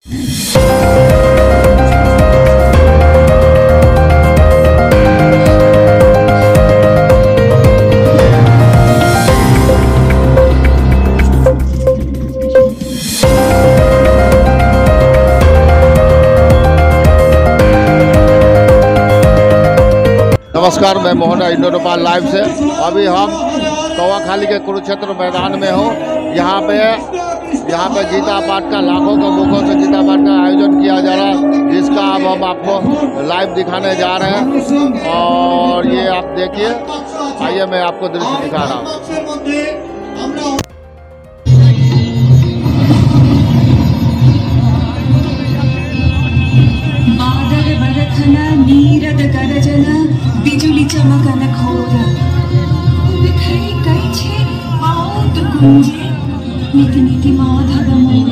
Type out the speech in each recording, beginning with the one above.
नमस्कार, मैं Mohan Indo Nepal live से। अभी हम कौवाखाली के कुरुक्षेत्र मैदान में हो। यहाँ पे गीता पाठ का लाखों के मुखों से गीता पाठ का आयोजन किया जा रहा है, जिसका अब हम आपको लाइव दिखाने जा रहे हैं। और ये आप देखिए, आइए मैं आपको दृश्य दिखा रहा हूँ। नीरद गरजन बिजुली चमकन घोर बिखरी गई छे आउत गुंजे नीति नीति माधव मोर।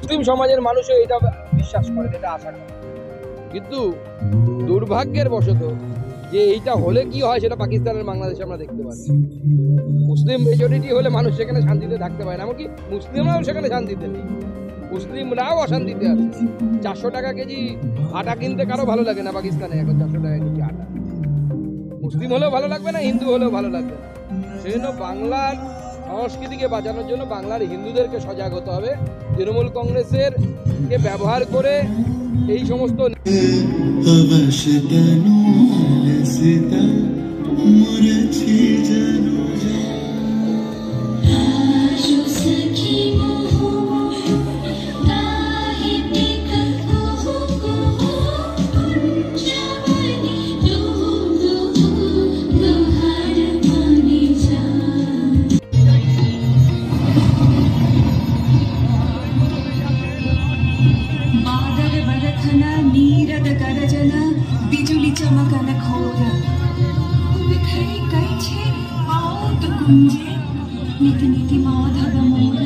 মুসলিম সমাজের মানুষও এটা বিশ্বাস করে, এটা আশা করে, কিন্তু দুর্ভাগ্যের বশত যে এইটা হলে কি হয় সেটা পাকিস্তানের বাংলাদেশে আমরা দেখতে পাচ্ছি। মুসলিম মেজরিটি হলে মানুষ সেখানে শান্তিতে থাকতে পারে না, এমনকি মুসলিমরাও সেখানে শান্তিতে নেই, মুসলিমরাও অশান্তিতে আছে। 400 টাকা কেজি আটা কিনতে কারো ভালো লাগে না পাকিস্তানে এখন, 400 টাকা কেজি আটা। মুসলিম হলেও ভালো লাগবে না, হিন্দু হলেও ভালো লাগবে না। সেই জন্য বাংলার সংস্কৃতিকে বাঁচানোর জন্য বাংলার হিন্দুদেরকে সজাগ হতে হবে। তৃণমূল কংগ্রেসের কে ব্যবহার করে এই সমস্ত नीरद गरजन बिजुली चमकन घोर बिखरी गई छे आउत गुंजे नीति नीति माधव मोर।